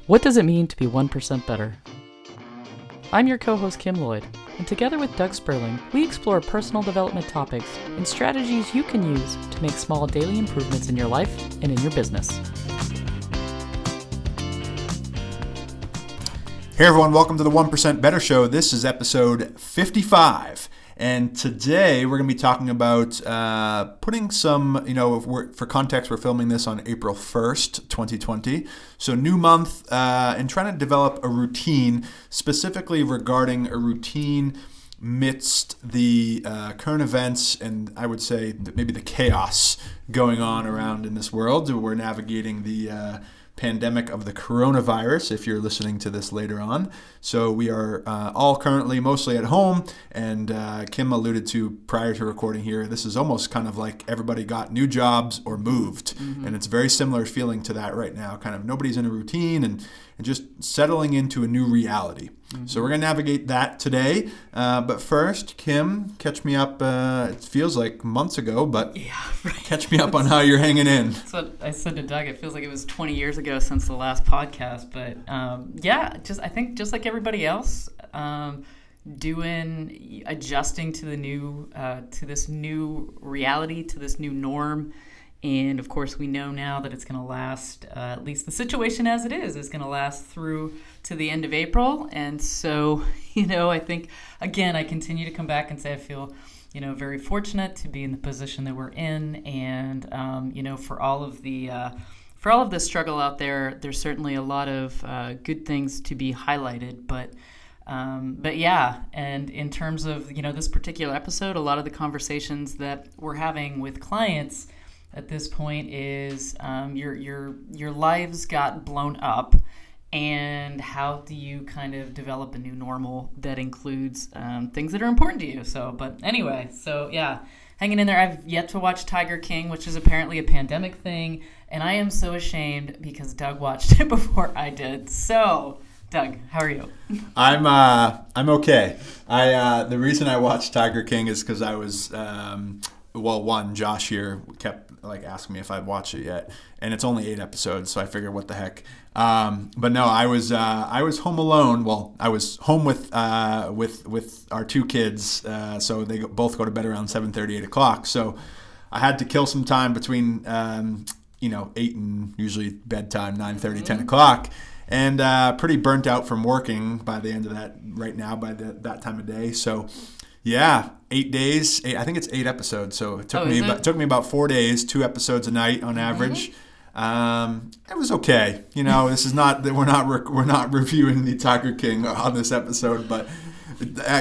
What does it mean to be 1% better? I'm your co-host Kim Lloyd, and together with Doug Sperling, we explore personal development topics and strategies you can use to make small daily improvements in your life and in your business. Hey everyone, welcome to the 1% Better Show. This is episode 55. And today we're going to be talking about putting some, for context, we're filming this on April 1st, 2020. So new month and trying to develop a routine specifically regarding a routine amidst the current events and I would say maybe the chaos going on around in this world. We're navigating the pandemic of the coronavirus if you're listening to this later on. So we are all currently mostly at home, and Kim alluded to prior to recording here, this is almost kind of like everybody got new jobs or moved. And it's a very similar feeling to that right now. Kind of nobody's in a routine and just settling into a new reality. So we're going to navigate that today. But first, Kim, catch me up. It feels like months ago, but catch me up on how you're hanging in. That's what I said to Doug. It feels like it was 20 years ago since the last podcast. But I think just like everybody else, adjusting to the new, to this new reality, to this new norm. And of course, we know now that it's going to last, at least the situation as it is going to last through to the end of April. And so, I think, again, I continue to come back and say I feel, very fortunate to be in the position that we're in. And, for all of the struggle out there, there's certainly a lot of good things to be highlighted. But yeah, and in terms of, this particular episode, a lot of the conversations that we're having with clients at this point is your lives got blown up, and how do you kind of develop a new normal that includes things that are important to you. But anyway, hanging in there. I've yet to watch Tiger King, which is apparently a pandemic thing, and I am so ashamed because Doug watched it before I did. So, Doug, how are you? I'm okay. The reason I watched Tiger King is because I was Josh here kept asking me if I'd watched it yet, and it's only 8 episodes, so I figured what the heck. But no, I was home alone. Well, I was home with our 2 kids, so they both go to bed around 7:30, 8 o'clock. So I had to kill some time between 8 and usually bedtime, 9:30, 10 o'clock. And pretty burnt out from working by the end of that right now, by that time of day. So yeah, 8 days. I think it's 8 episodes. So it took me about 4 days, 2 episodes a night on average. It was okay. This is not that we're not reviewing the Tiger King on this episode, but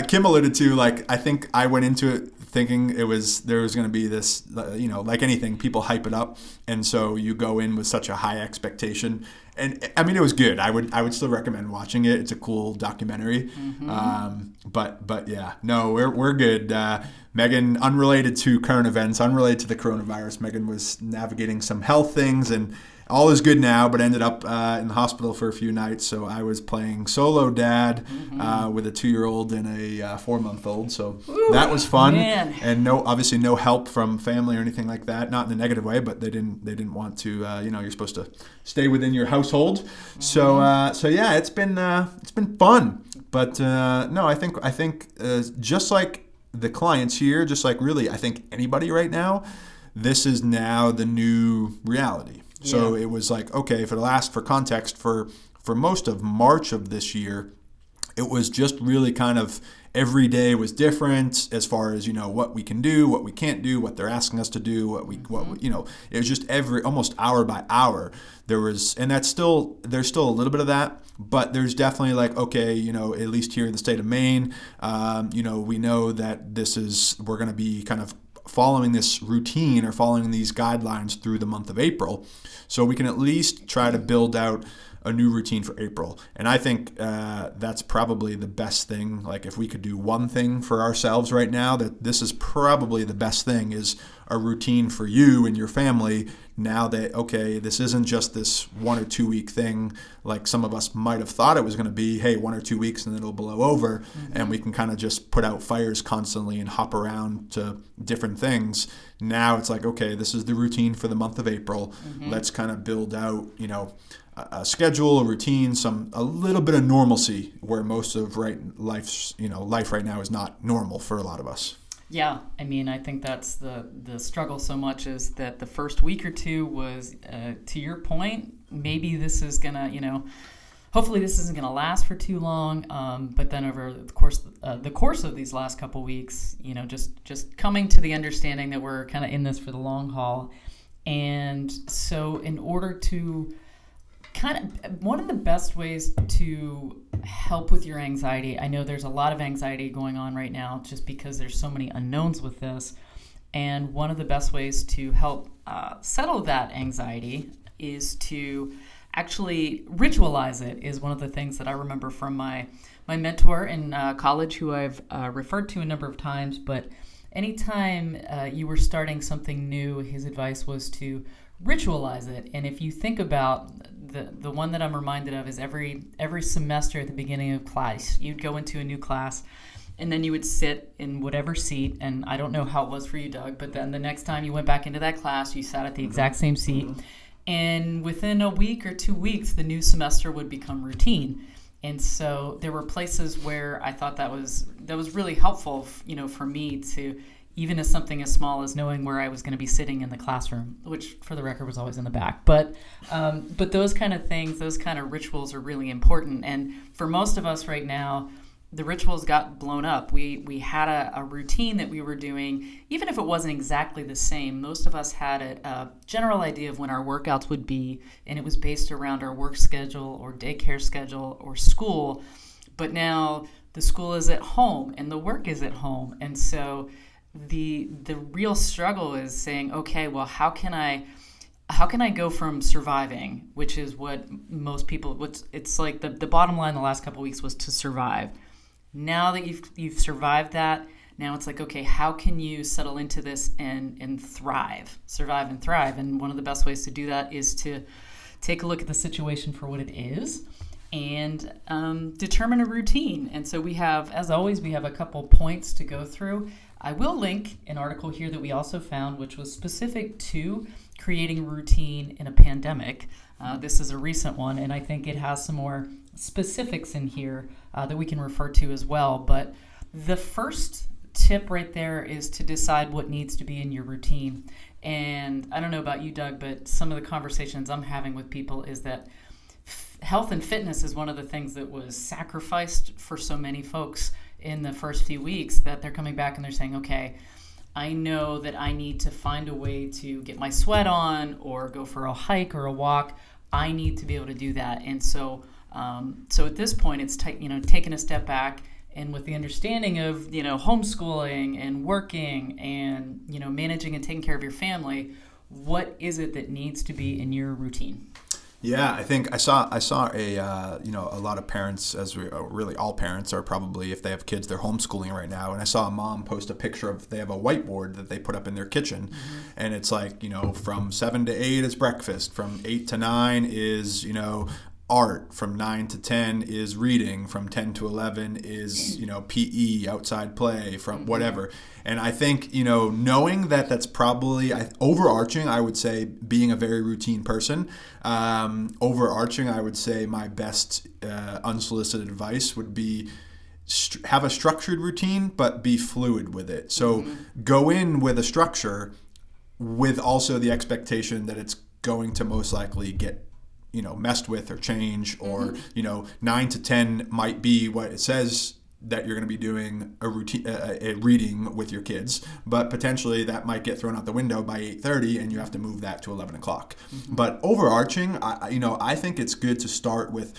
Kim alluded to, I think I went into it thinking there was going to be this, like anything, people hype it up, and so you go in with such a high expectation. And I mean, it was good. I would still recommend watching it. It's a cool documentary. But yeah, no, we're good. Megan, unrelated to current events, unrelated to the coronavirus, Megan was navigating some health things, and all is good now, but ended up in the hospital for a few nights. So I was playing solo dad with a 2-year-old and a 4-month-old. So that was fun. Man. And obviously no help from family or anything like that. Not in a negative way, but they didn't want to. You're supposed to stay within your household. So yeah, it's been fun. But no, I think just like the clients here, just like really, I think anybody right now, this is now the new reality. So it was okay, for context, for most of March of this year, it was just really kind of every day was different as far as, what we can do, what we can't do, what they're asking us to do, it was just almost hour by hour. There's still a little bit of that, but there's definitely at least here in the state of Maine, we know that we're going to be kind of following this routine or following these guidelines through the month of April. So we can at least try to build out a new routine for April. And I think that's probably the best thing. If we could do one thing for ourselves right now, that this is probably the best thing, is a routine for you and your family now that, okay, this isn't just this 1 or 2 week thing like some of us might have thought it was going to be, hey, 1 or 2 weeks and then it'll blow over, and we can kind of just put out fires constantly and hop around to different things. Now it's okay, this is the routine for the month of April. Let's kind of build out, a schedule, a routine, a little bit of normalcy where most of life right now is not normal for a lot of us. Yeah, I mean, I think that's the struggle so much is that the first week or two was, to your point, maybe this is going to, hopefully this isn't going to last for too long. But then over the course of these last couple weeks, just coming to the understanding that we're kind of in this for the long haul. And so in order to one of the best ways to help with your anxiety, I know there's a lot of anxiety going on right now just because there's so many unknowns with this. And one of the best ways to help settle that anxiety is to actually ritualize it, is one of the things that I remember from my mentor in college, who I've referred to a number of times. But anytime you were starting something new, his advice was to ritualize it. And if you think about the one that I'm reminded of is every semester at the beginning of class, you'd go into a new class and then you would sit in whatever seat. And I don't know how it was for you, Doug, but then the next time you went back into that class, you sat at the exact same seat. And within a week or 2 weeks, the new semester would become routine. And so there were places where I thought that was really helpful, for me to, even as something as small as knowing where I was going to be sitting in the classroom, which for the record was always in the back. But those kind of things, those kind of rituals are really important. And for most of us right now, the rituals got blown up. We had a routine that we were doing, even if it wasn't exactly the same. Most of us had a general idea of when our workouts would be, and it was based around our work schedule or daycare schedule or school. But now the school is at home and the work is at home. And so the real struggle is saying, okay, well, how can I go from surviving, which is what most people, it's like the bottom line the last couple of weeks was to survive. Now that you've survived that, now it's like, okay, how can you settle into this and thrive, survive and thrive? And one of the best ways to do that is to take a look at the situation for what it is and determine a routine. And so we have, as always, we have a couple points to go through. I will link an article here that we also found, which was specific to creating a routine in a pandemic. This is a recent one, and I think it has some more specifics in here that we can refer to as well. But the first tip right there is to decide what needs to be in your routine. And I don't know about you, Doug, but some of the conversations I'm having with people is that health and fitness is one of the things that was sacrificed for so many folks in the first few weeks, that they're coming back and they're saying, okay, I know that I need to find a way to get my sweat on or go for a hike or a walk. I need to be able to do that. And so at this point, it's taking a step back, and with the understanding of homeschooling and working and managing and taking care of your family, what is it that needs to be in your routine? Yeah, I think I saw a lot of parents, really all parents are probably, if they have kids, they're homeschooling right now. And I saw a mom post a picture of, they have a whiteboard that they put up in their kitchen. Mm-hmm. And it's like, from 7 to 8 is breakfast, from 8 to 9 is, art, from 9 to 10 is reading, from 10 to 11 is PE, outside play, from whatever. And I think knowing that that's probably overarching, I would say being a very routine person, overarching, I would say my best unsolicited advice would be have a structured routine, but be fluid with it. So go in with a structure with also the expectation that it's going to most likely get messed with or change, or 9 to 10 might be what it says that you're going to be doing a routine, a reading with your kids, but potentially that might get thrown out the window by 8:30 and you have to move that to 11 o'clock. Mm-hmm. But overarching, I think it's good to start with,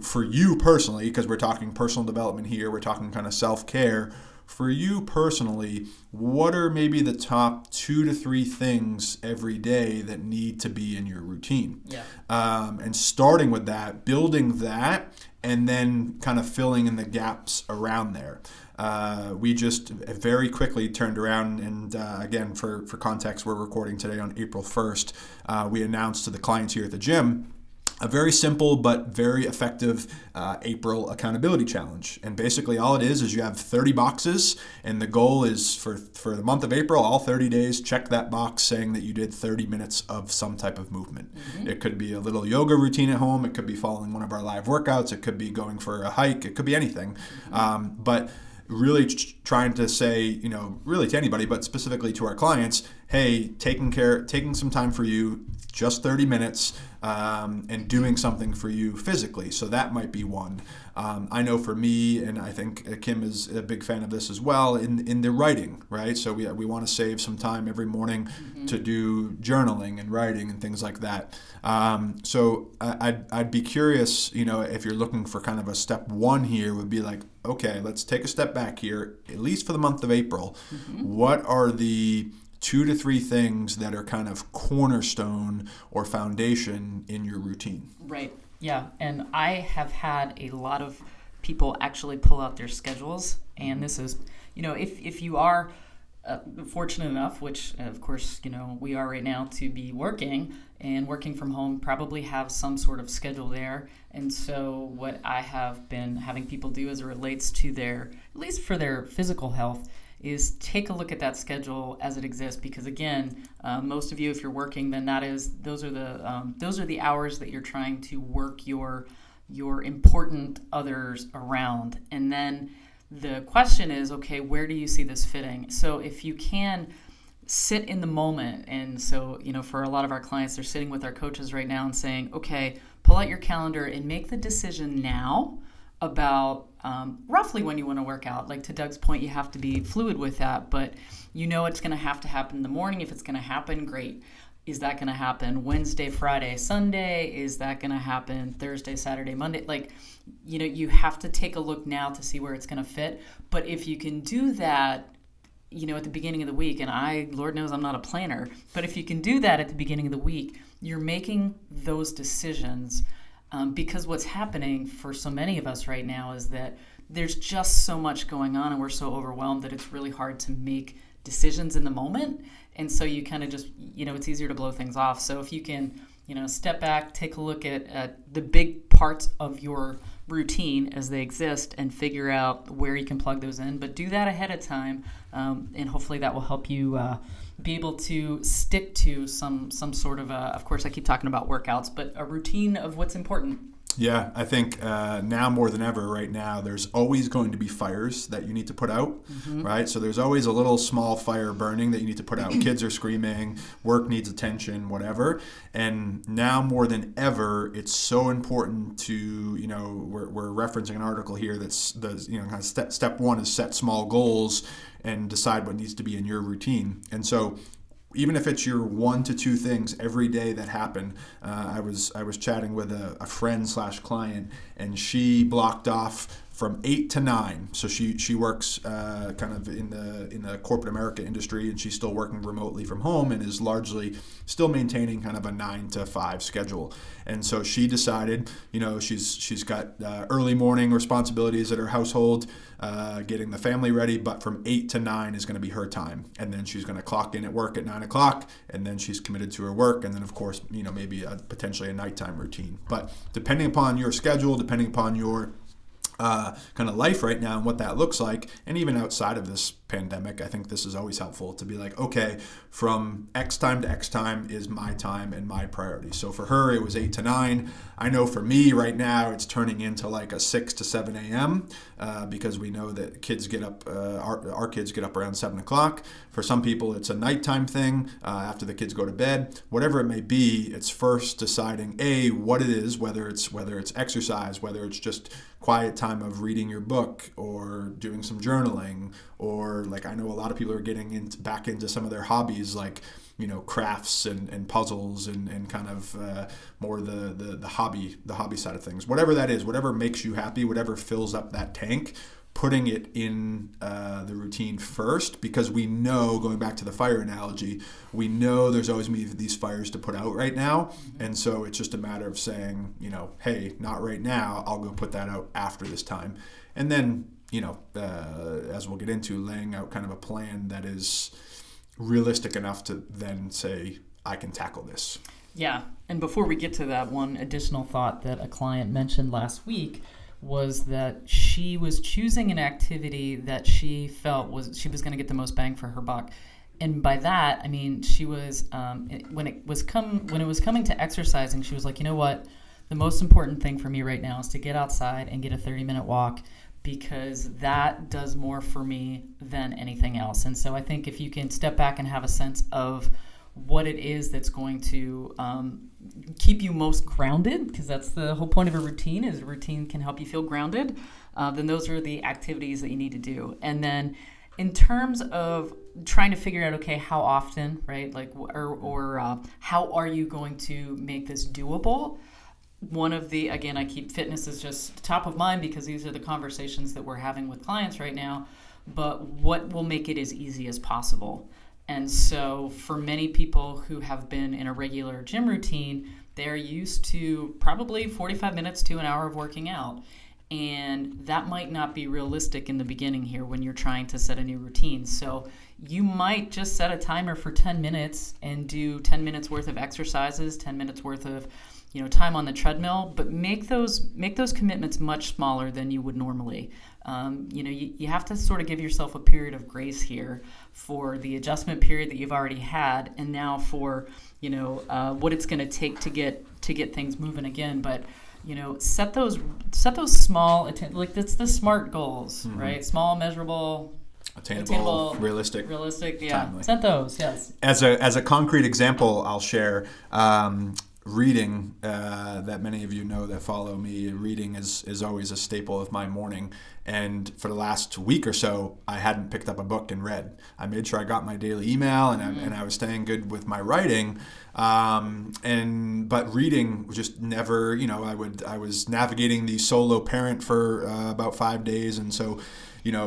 for you personally, because we're talking personal development here, we're talking kind of self-care. For you personally, what are maybe the top 2 to 3 things every day that need to be in your routine? Yeah. And starting with that, building that, and then kind of filling in the gaps around there. We just very quickly turned around, and again, for context, we're recording today on April 1st. We announced to the clients here at the gym a very simple but very effective April accountability challenge. And basically all it is you have 30 boxes, and the goal is for the month of April, all 30 days, check that box saying that you did 30 minutes of some type of movement. Mm-hmm. It could be a little yoga routine at home. It could be following one of our live workouts. It could be going for a hike. It could be anything. Mm-hmm. But really trying to say, really to anybody, but specifically to our clients, hey, taking some time for you, just 30 minutes, and doing something for you physically. So that might be one. I know for me, and I think Kim is a big fan of this as well, in the writing, right? So we want to save some time every morning to do journaling and writing and things like that. So I'd be curious, if you're looking for kind of a step one here, would be like, okay, let's take a step back here, at least for the month of April. Mm-hmm. What are the 2 to 3 things that are kind of cornerstone or foundation in your routine? Right. Yeah. And I have had a lot of people actually pull out their schedules. And this is, if you are fortunate enough, which of course, we are right now, to be working from home, probably have some sort of schedule there. And so what I have been having people do as it relates to at least for their physical health, is take a look at that schedule as it exists, because again, most of you, if you're working, then those are the hours that you're trying to work your important others around. And then the question is, okay, where do you see this fitting? So if you can sit in the moment, and so for a lot of our clients, they're sitting with our coaches right now and saying, okay, pull out your calendar and make the decision now about roughly when you want to work out. Like to Doug's point, you have to be fluid with that, but it's going to have to happen in the morning. If it's going to happen, great. Is that going to happen Wednesday, Friday, Sunday? Is that going to happen Thursday, Saturday, Monday? Like, you have to take a look now to see where it's going to fit. But if you can do that, at the beginning of the week, and Lord knows I'm not a planner, but if you can do that at the beginning of the week, you're making those decisions. Because what's happening for so many of us right now is that there's just so much going on, and we're so overwhelmed that it's really hard to make decisions in the moment. And so you kind of just, it's easier to blow things off. So if you can, step back, take a look at the big parts of your routine as they exist and figure out where you can plug those in. But do that ahead of time, and hopefully that will help you be able to stick to some sort of course I keep talking about workouts, but a routine of what's important. Yeah, I think now more than ever right now, there's always going to be fires that you need to put out, mm-hmm. right? So there's always a little small fire burning that you need to put out. Kids are screaming, work needs attention, whatever. And now more than ever, it's so important to, we're referencing an article here that's kind of step one is set small goals and decide what needs to be in your routine. And so even if it's your 1 to 2 things every day that happen, I was chatting with a friend / client, and she blocked off from 8 to 9. So she works kind of in the corporate America industry, and she's still working remotely from home and is largely still maintaining kind of a 9 to 5 schedule. And so she decided, she's got early morning responsibilities at her household, getting the family ready, but from 8 to 9 is going to be her time. And then she's going to clock in at work at 9 o'clock, and then she's committed to her work. And then, of course, maybe potentially a nighttime routine. But depending upon your schedule, depending upon your kind of life right now and what that looks like, and even outside of this pandemic, I think this is always helpful to be like, okay, from X time to X time is my time and my priority. So for her, it was 8 to 9. I know for me right now, it's turning into like a 6 to 7 a.m. Because we know that kids get up, our kids get up around 7 o'clock. For some people, it's a nighttime thing after the kids go to bed. Whatever it may be, it's first deciding what it is, whether it's exercise, whether it's just quiet time of reading your book or doing some journaling, or like I know a lot of people are getting back into some of their hobbies, like crafts and puzzles and kind of more the hobby side of things. Whatever that is, whatever makes you happy, whatever fills up that tank, putting it in the routine first, because we know, going back to the fire analogy, we know there's always going to be these fires to put out right now. Mm-hmm. And so it's just a matter of saying, hey, not right now, I'll go put that out after this time. And then, as we'll get into, laying out kind of a plan that is realistic enough to then say, I can tackle this. Yeah. And before we get to that, one additional thought that a client mentioned last week was that she was choosing an activity that she felt she was going to get the most bang for her buck. And by that, I mean she was when it was coming to exercising, she was like, you know what, the most important thing for me right now is to get outside and get a 30-minute walk, because that does more for me than anything else. And so I think if you can step back and have a sense of what it is that's going to keep you most grounded, because that's the whole point of a routine, is a routine can help you feel grounded, then those are the activities that you need to do. And then in terms of trying to figure out, okay, how often, right? Like, or how are you going to make this doable? One of the, again, I keep fitness is just top of mind because these are the conversations that we're having with clients right now, but what will make it as easy as possible? And so for many people who have been in a regular gym routine, they're used to probably 45 minutes to an hour of working out. And that might not be realistic in the beginning here when you're trying to set a new routine. So you might just set a timer for 10 minutes and do 10 minutes worth of exercises, 10 minutes worth of time on the treadmill, but make those commitments much smaller than you would normally. You have to sort of give yourself a period of grace here for the adjustment period that you've already had, and now for what it's going to take to get things moving again. But set those small, like that's the SMART goals, right? Small, measurable, attainable, realistic, yeah. Timely. Set those, yes. As a concrete example, I'll share. Reading, that many of you know that follow me, reading is always a staple of my morning. And for the last week or so, I hadn't picked up a book and read. I made sure I got my daily email and I was staying good with my writing. But reading just never, I was navigating the solo parent for about 5 days. And so,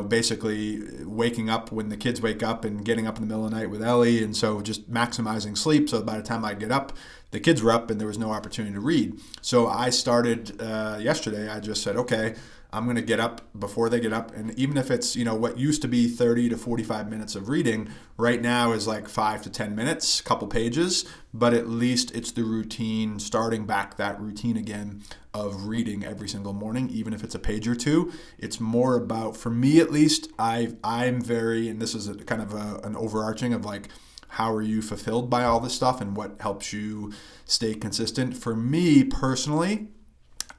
basically waking up when the kids wake up and getting up in the middle of the night with Ellie. And so just maximizing sleep. So by the time I get up, the kids were up and there was no opportunity to read. So I started yesterday. I just said, okay, I'm going to get up before they get up. And even if it's, what used to be 30 to 45 minutes of reading, right now is like 5 to 10 minutes, couple pages. But at least it's the routine, starting back that routine again of reading every single morning, even if it's a page or two. It's more about, for me at least, I'm very, and this is kind of an overarching of like, how are you fulfilled by all this stuff and what helps you stay consistent? For me personally,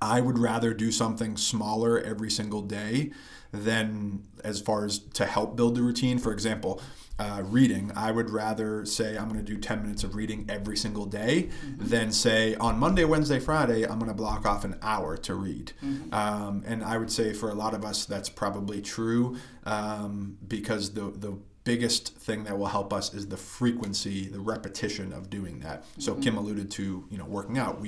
I would rather do something smaller every single day than as far as to help build the routine. For example, reading, I would rather say I'm going to do 10 minutes of reading every single day than say on Monday, Wednesday, Friday, I'm going to block off an hour to read. And I would say for a lot of us, that's probably true because the biggest thing that will help us is the frequency, the repetition of doing that. So Kim alluded to, working out.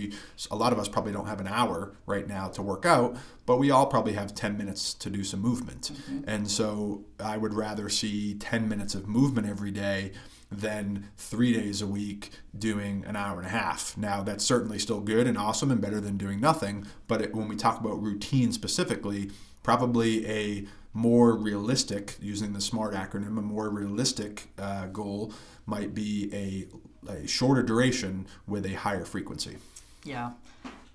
A lot of us probably don't have an hour right now to work out, but we all probably have 10 minutes to do some movement. And so I would rather see 10 minutes of movement every day than 3 days a week doing an hour and a half. Now, that's certainly still good and awesome and better than doing nothing. But when we talk about routine specifically, probably a more realistic, using the SMART acronym, a more realistic goal might be a shorter duration with a higher frequency. Yeah.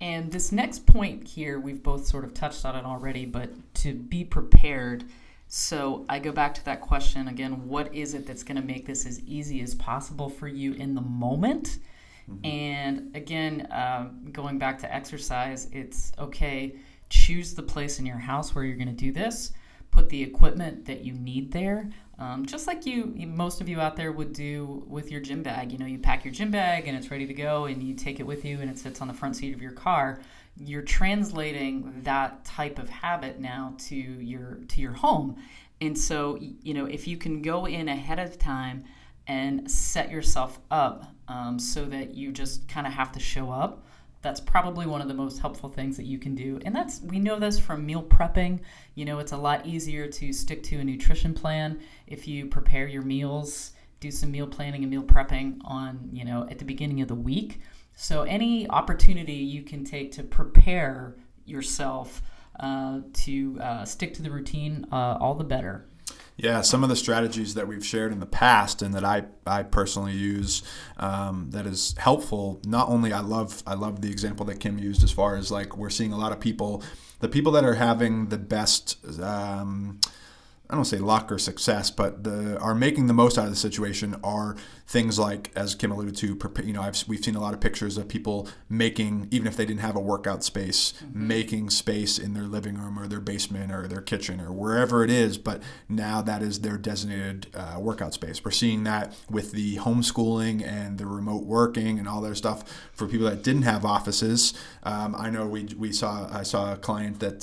And this next point here, we've both sort of touched on it already, but to be prepared. So I go back to that question again, what is it that's going to make this as easy as possible for you in the moment? And again, going back to exercise, it's okay, choose the place in your house where you're going to do this. Put the equipment that you need there, just like most of you out there would do with your gym bag. You pack your gym bag and it's ready to go and you take it with you and it sits on the front seat of your car. You're translating that type of habit now to your home. And so, if you can go in ahead of time and set yourself up so that you just kind of have to show up, that's probably one of the most helpful things that you can do. And we know this from meal prepping. It's a lot easier to stick to a nutrition plan if you prepare your meals, do some meal planning and meal prepping on, at the beginning of the week. So any opportunity you can take to prepare yourself to stick to the routine, all the better. Yeah, some of the strategies that we've shared in the past and that I personally use, that is helpful. Not only I love the example that Kim used as far as like we're seeing a lot of people, the people that are having the best, I don't say luck or success, but are making the most out of the situation are things like, as Kim alluded to, we've seen a lot of pictures of people making, even if they didn't have a workout space, making space in their living room or their basement or their kitchen or wherever it is, but now that is their designated workout space. We're seeing that with the homeschooling and the remote working and all that stuff for people that didn't have offices. I know I saw a client that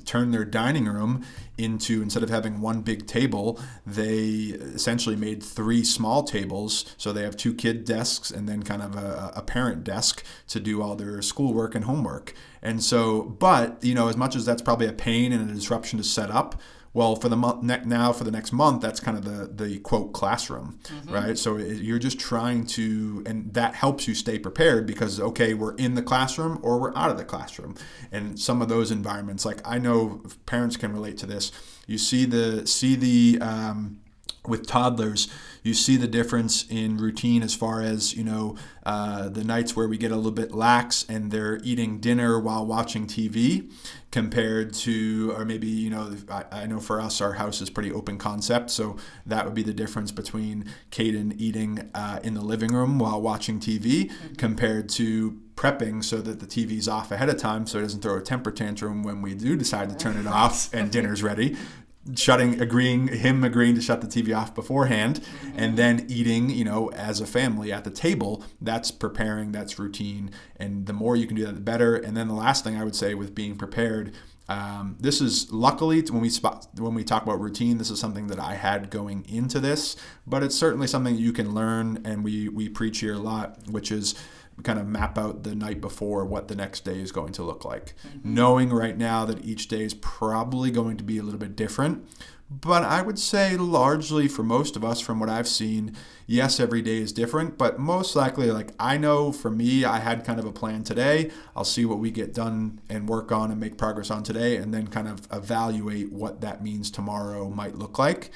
turned their dining room into, instead of having one big table, they essentially made 3 small tables. So they have 2 kid desks and then kind of a parent desk to do all their schoolwork and homework. And so, but, as much as that's probably a pain and a disruption to set up, well, for the next month, that's kind of the quote classroom, right? So you're just trying to, and that helps you stay prepared because, okay, we're in the classroom or we're out of the classroom. And some of those environments, like I know parents can relate to this. You see with toddlers, you see the difference in routine as far as, the nights where we get a little bit lax and they're eating dinner while watching TV compared to, or maybe, I know for us, our house is pretty open concept. So that would be the difference between Caden eating in the living room while watching TV compared to prepping so that the TV's off ahead of time so it doesn't throw a temper tantrum when we do decide to turn it off and dinner's ready. Agreeing to shut the TV off beforehand, and then eating, as a family at the table. That's preparing, that's routine, and the more you can do that, the better. And then the last thing I would say with being prepared, this is luckily when we talk about routine, this is something that I had going into this, but it's certainly something you can learn, and we preach here a lot, which is kind of map out the night before what the next day is going to look like. Knowing right now that each day is probably going to be a little bit different. But I would say largely for most of us, from what I've seen, yes, every day is different, but most likely, like I know for me, I had kind of a plan today. I'll see what we get done and work on and make progress on today, and then kind of evaluate what that means tomorrow might look like.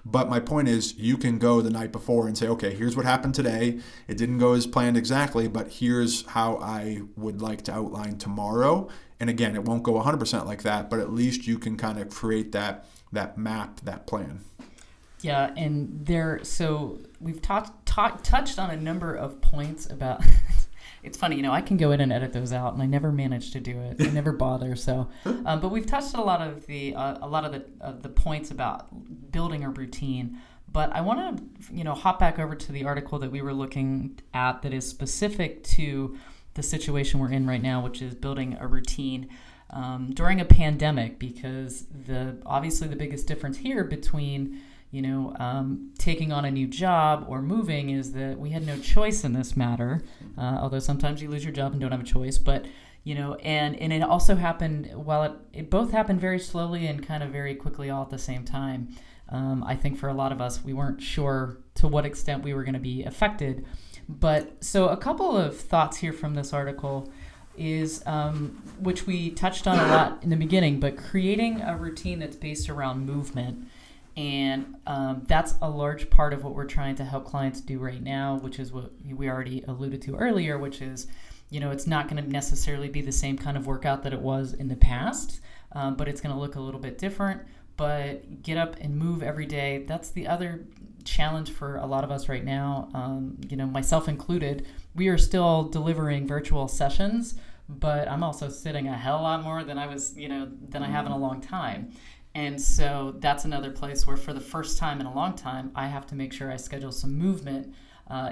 But my point is, you can go the night before and say, okay, here's what happened today. It didn't go as planned exactly, but here's how I would like to outline tomorrow. And again, it won't go 100% like that, but at least you can kind of create that map, that plan. Yeah, and so we've touched on a number of points about. It's funny, I can go in and edit those out, and I never manage to do it. I never bother. So, but we've touched a lot of the points about building a routine. But I want to, hop back over to the article that we were looking at that is specific to the situation we're in right now, which is building a routine during a pandemic. Because obviously the biggest difference here between taking on a new job or moving is that we had no choice in this matter, although sometimes you lose your job and don't have a choice. But, and it also happened, while it both happened very slowly and kind of very quickly all at the same time. I think for a lot of us, we weren't sure to what extent we were going to be affected. But so a couple of thoughts here from this article is, which we touched on a lot in the beginning, but creating a routine that's based around movement. And that's a large part of what we're trying to help clients do right now, which is what we already alluded to earlier, which is, it's not going to necessarily be the same kind of workout that it was in the past, but it's going to look a little bit different. But get up and move every day. That's the other challenge for a lot of us right now, myself included. We are still delivering virtual sessions, but I'm also sitting a hell lot more than I was, than I have in a long time. And so that's another place where for the first time in a long time, I have to make sure I schedule some movement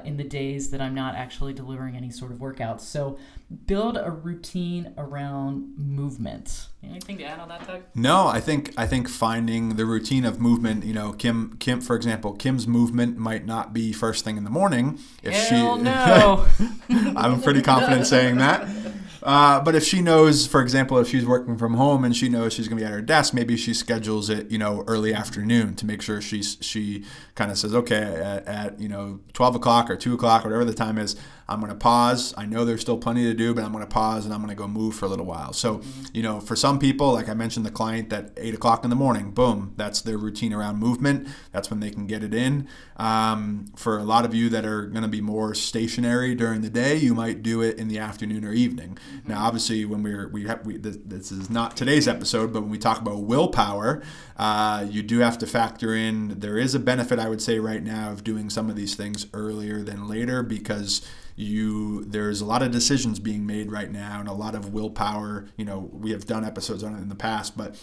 in the days that I'm not actually delivering any sort of workouts. So build a routine around movement. Anything to add on that, Doug? No, I think finding the routine of movement, Kim, for example, Kim's movement might not be first thing in the morning. No. I'm pretty confident saying that. But if she knows, for example, if she's working from home and she knows she's going to be at her desk, maybe she schedules it, early afternoon to make sure she kind of says, okay, at 12 o'clock or 2 o'clock, whatever the time is, I'm going to pause. I know there's still plenty to do, but I'm going to pause and I'm going to go move for a little while. So, for some people, like I mentioned, the client that 8 o'clock in the morning, boom, that's their routine around movement. That's when they can get it in. For a lot of you that are going to be more stationary during the day, you might do it in the afternoon or evening. Now, obviously, when this is not today's episode, but when we talk about willpower, you do have to factor in, there is a benefit, I would say right now, of doing some of these things earlier than later, because there's a lot of decisions being made right now and a lot of willpower. We have done episodes on it in the past, but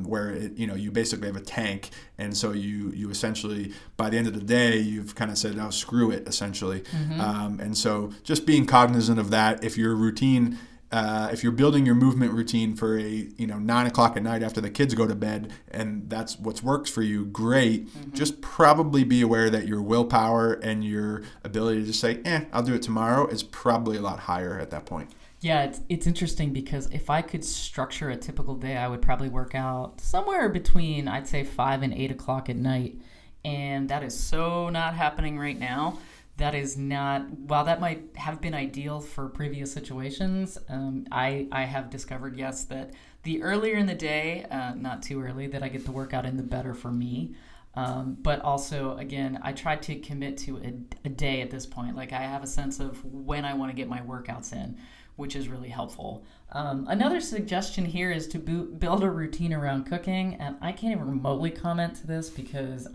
where you basically have a tank, and so you essentially, by the end of the day, you've kind of said, "Oh, screw it," essentially. And so just being cognizant of that. If your routine, if you're building your movement routine for 9 o'clock at night after the kids go to bed, and that's what works for you, great. Just probably be aware that your willpower and your ability to just say, I'll do it tomorrow, is probably a lot higher at that point. Yeah, it's interesting because if I could structure a typical day, I would probably work out somewhere between, I'd say, 5 and 8 o'clock at night. And that is so not happening right now. That is not, while that might have been ideal for previous situations, I have discovered, yes, that the earlier in the day, not too early, that I get the workout in, the better for me. But also, again, I try to commit to a day at this point. Like, I have a sense of when I want to get my workouts in, which is really helpful. Another suggestion here is to build a routine around cooking. And I can't even remotely comment to this because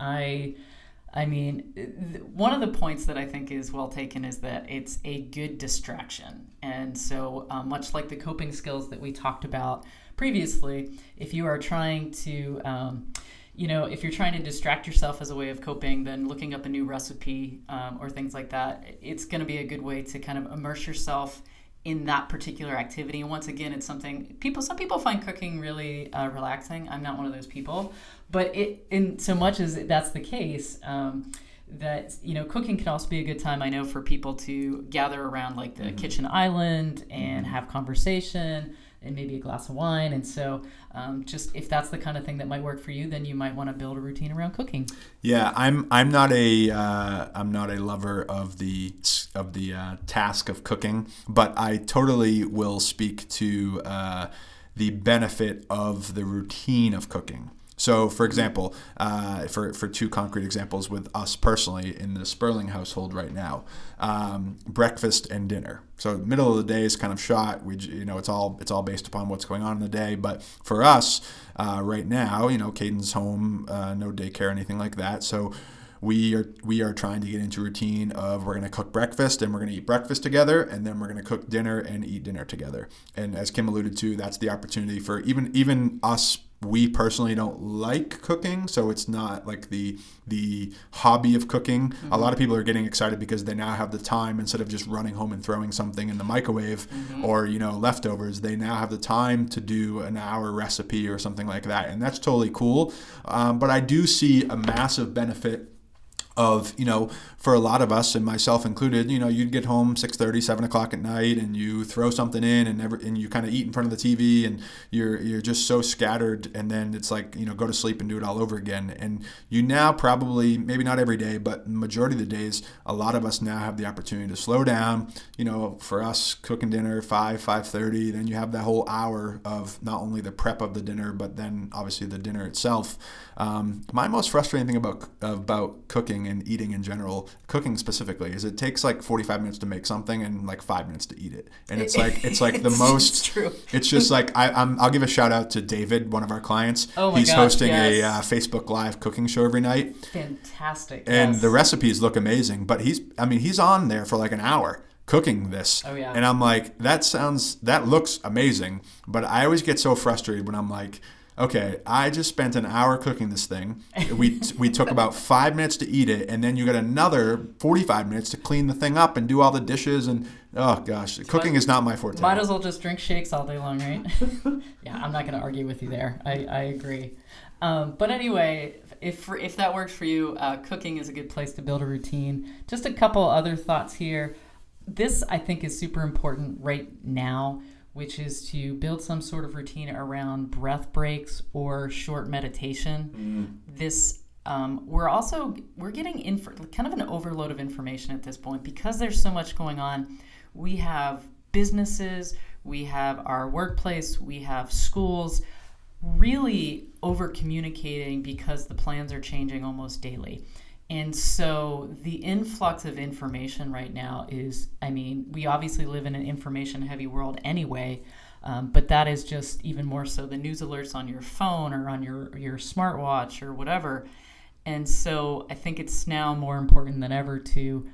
one of the points that I think is well taken is that it's a good distraction. And so much like the coping skills that we talked about previously, if you are trying to, if you're trying to distract yourself as a way of coping, then looking up a new recipe or things like that, it's going to be a good way to kind of immerse yourself in that particular activity. And once again, it's something some people find cooking really relaxing. I'm not one of those people, but in so much as that's the case, that cooking can also be a good time, I know, for people to gather around like the kitchen island and have conversation and maybe a glass of wine. And so just if that's the kind of thing that might work for you, then you might want to build a routine around cooking. Yeah, I'm not a lover of the task of cooking, but I totally will speak to the benefit of the routine of cooking. So, for example, for two concrete examples with us personally in the Sperling household right now, breakfast and dinner. So, middle of the day is kind of shot. It's all based upon what's going on in the day. But for us, right now, Caden's home, no daycare, anything like that. So we are trying to get into a routine of, we're going to cook breakfast and we're going to eat breakfast together, and then we're going to cook dinner and eat dinner together. And as Kim alluded to, that's the opportunity for even us. We personally don't like cooking, so it's not like the hobby of cooking. A lot of people are getting excited because they now have the time, instead of just running home and throwing something in the microwave or leftovers. They now have the time to do an hour recipe or something like that, and that's totally cool. But I do see a massive benefit of, for a lot of us, and myself included, you'd get home 6:30, 7 o'clock at night, and you throw something in, and you kind of eat in front of the TV, and you're just so scattered, and then it's like, go to sleep and do it all over again. And you now probably, maybe not every day, but majority of the days, a lot of us now have the opportunity to slow down. For us, cooking dinner 5:30, then you have that whole hour of not only the prep of the dinner, but then obviously the dinner itself. My most frustrating thing about cooking and eating in general, cooking specifically, is it takes like 45 minutes to make something and like 5 minutes to eat it. And it's like the most. It's true. It's just like I'll give a shout out to David, one of our clients. Oh my He's gosh, hosting yes. a Facebook Live cooking show every night. Fantastic. And yes. the recipes look amazing, but he's on there for like an hour cooking this. Oh yeah. And I'm like, that looks amazing, but I always get so frustrated when I'm like, okay, I just spent an hour cooking this thing. We took about 5 minutes to eat it, and then you got another 45 minutes to clean the thing up and do all the dishes. And oh gosh, cooking is not my forte. Might as well just drink shakes all day long, right? Yeah, I'm not going to argue with you there. I agree. But anyway, if that works for you, cooking is a good place to build a routine. Just a couple other thoughts here. This, I think, is super important right now, which is to build some sort of routine around breath breaks or short meditation. This we're getting kind of an overload of information at this point because there's so much going on. We have businesses, we have our workplace, we have schools really over communicating because the plans are changing almost daily. And so the influx of information right now is, I mean, we obviously live in an information heavy world anyway, but that is just even more so the news alerts on your phone or on your smartwatch or whatever. And so I think it's now more important than ever to,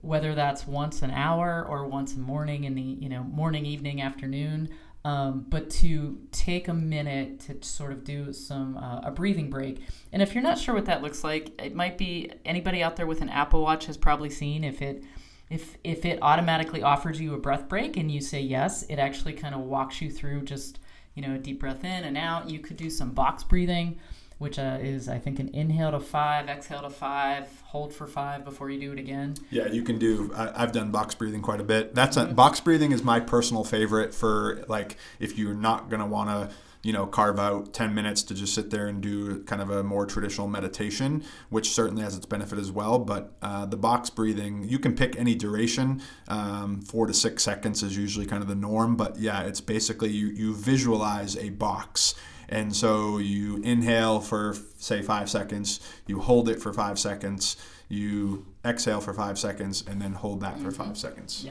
whether that's once an hour or once a morning in the morning, evening, afternoon, but to take a minute to sort of do some a breathing break. And if you're not sure what that looks like, it might be anybody out there with an Apple Watch has probably seen if it automatically offers you a breath break and you say yes, it actually kind of walks you through just a deep breath in and out. You could do some box breathing, which is, I think, an inhale to 5, exhale to 5, hold for 5 before you do it again. Yeah, you can do. I've done box breathing quite a bit. Box breathing is my personal favorite for like if you're not gonna want to carve out 10 minutes to just sit there and do kind of a more traditional meditation, which certainly has its benefit as well. But the box breathing, you can pick any duration. 4 to 6 seconds is usually kind of the norm. But yeah, it's basically you visualize a box. And so you inhale for, say, 5 seconds, you hold it for 5 seconds, you exhale for 5 seconds, and then hold that for 5 seconds.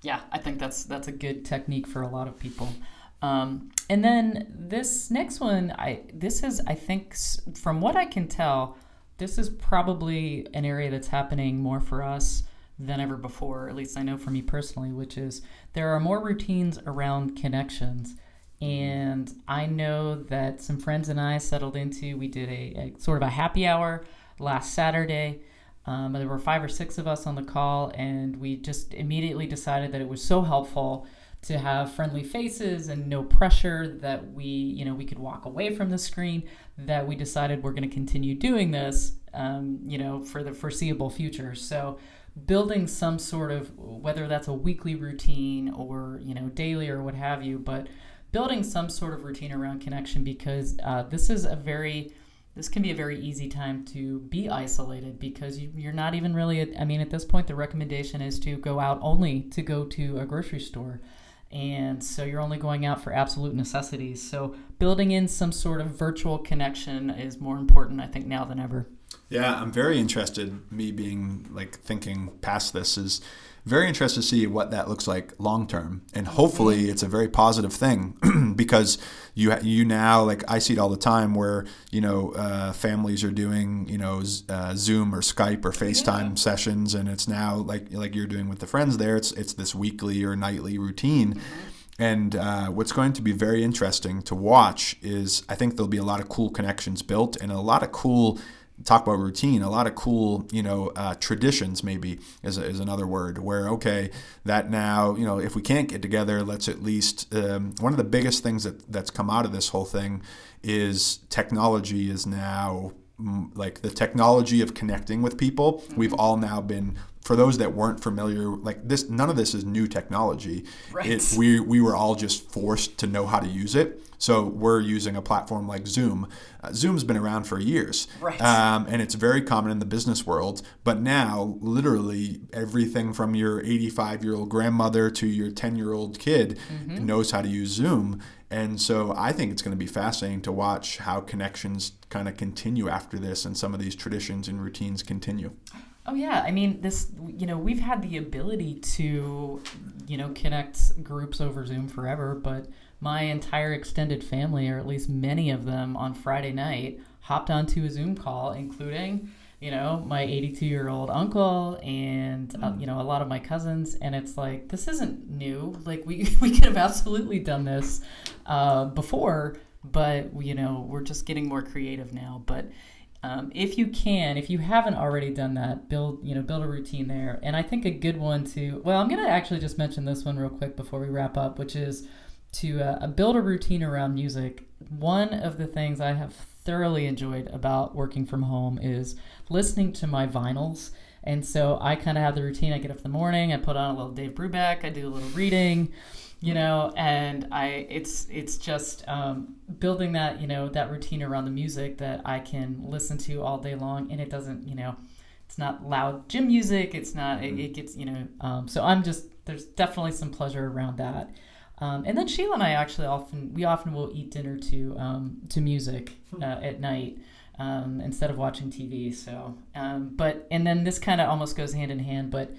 Yeah, I think that's a good technique for a lot of people. And then this next one, I think, from what I can tell, this is probably an area that's happening more for us than ever before, at least I know for me personally, which is there are more routines around connections. And I know that some friends and I settled into, we did a sort of a happy hour last Saturday. There were 5 or 6 of us on the call, and we just immediately decided that it was so helpful to have friendly faces and no pressure that we could walk away from the screen, that we decided we're going to continue doing this, for the foreseeable future. So building some sort of, whether that's a weekly routine or, daily or what have you, but building some sort of routine around connection, because this can be a very easy time to be isolated because you're not even really, at this point, the recommendation is to go out only to go to a grocery store. And so you're only going out for absolute necessities. So building in some sort of virtual connection is more important, I think, now than ever. Yeah, I'm very interested, me being thinking past this, is very interested to see what that looks like long term. And hopefully it's a very positive thing because you now, I see it all the time where, families are doing, Zoom or Skype or FaceTime sessions. And it's now like you're doing with the friends there, it's this weekly or nightly routine. And what's going to be very interesting to watch is I think there'll be a lot of cool connections built and a lot of cool, talk about routine, a lot of cool, traditions maybe is another word where, okay, that now, if we can't get together, let's at least, one of the biggest things that's come out of this whole thing is technology is now the technology of connecting with people. Mm-hmm. We've all now been, for those that weren't familiar, this, none of this is new technology. Right. We were all just forced to know how to use it. So we're using a platform like Zoom. Zoom's been around for years. Right. And it's very common in the business world. But now, literally, everything from your 85-year-old grandmother to your 10-year-old kid knows how to use Zoom. And so I think it's going to be fascinating to watch how connections kind of continue after this and some of these traditions and routines continue. Oh, yeah. This, we've had the ability to, connect groups over Zoom forever, but my entire extended family, or at least many of them on Friday night, hopped onto a Zoom call, including, my 82-year-old uncle and, a lot of my cousins. And it's this isn't new. We could have absolutely done this before, but, we're just getting more creative now. But if you haven't already done that, build a routine there. And I think a good one I'm going to actually just mention this one real quick before we wrap up, which is to build a routine around music. One of the things I have thoroughly enjoyed about working from home is listening to my vinyls. And so I kind of have the routine. I get up in the morning, I put on a little Dave Brubeck, I do a little reading, And it's just building that, that routine around the music that I can listen to all day long, and it doesn't, it's not loud gym music. It's not, it gets, so there's definitely some pleasure around that. And then Sheila and I actually often will eat dinner to music at night instead of watching TV. So, and then this kind of almost goes hand in hand, but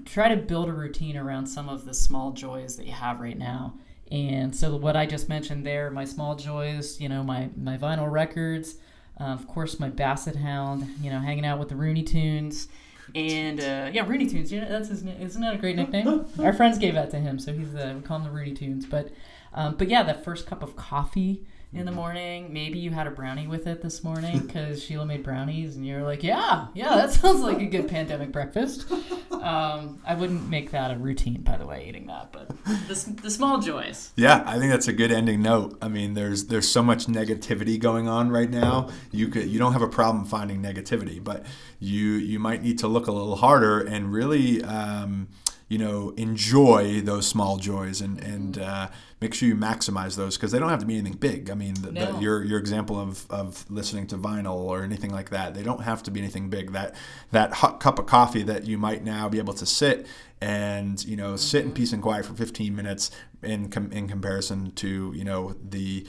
try to build a routine around some of the small joys that you have right now. And so what I just mentioned there, my small joys, my vinyl records, of course, my Basset Hound, hanging out with the Rooney Tunes. And Rooney Tunes, that's his name. Isn't that a great nickname? Our friends gave that to him, so we call him the Rooney Tunes. But yeah, that first cup of coffee in the morning. Maybe you had a brownie with it this morning because Sheila made brownies, and you're like, yeah, that sounds like a good pandemic breakfast. I wouldn't make that a routine, by the way, eating that, but the small joys. Yeah, I think that's a good ending note. I mean, there's so much negativity going on right now. You don't have a problem finding negativity, but you might need to look a little harder and really enjoy those small joys and make sure you maximize those, because they don't have to be anything big. I mean, your example of listening to vinyl or anything like that, they don't have to be anything big. That hot cup of coffee that you might now be able to sit and sit in peace and quiet for 15 minutes in comparison to the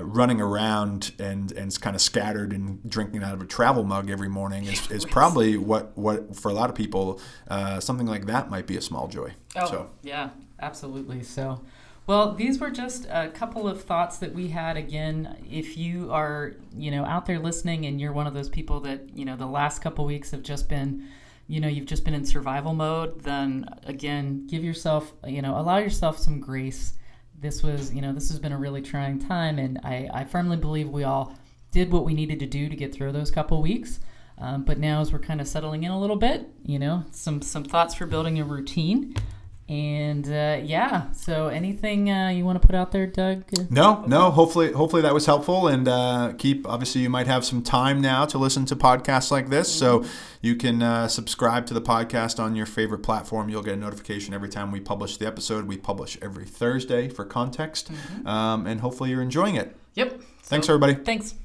running around and kind of scattered and drinking out of a travel mug every morning is probably what for a lot of people something like that might be a small joy. Yeah, absolutely. So, well, these were just a couple of thoughts that we had. Again, if you are out there listening and you're one of those people that the last couple of weeks have just been you've just been in survival mode, then again, give yourself, allow yourself some grace. This has been a really trying time, and I firmly believe we all did what we needed to do to get through those couple weeks. But now as we're kind of settling in a little bit, some thoughts for building a routine. And so anything you want to put out there, Doug? No. Hopefully that was helpful. And obviously you might have some time now to listen to podcasts like this. So you can subscribe to the podcast on your favorite platform. You'll get a notification every time we publish the episode. We publish every Thursday for context. And hopefully you're enjoying it. Yep. Thanks, everybody. Thanks.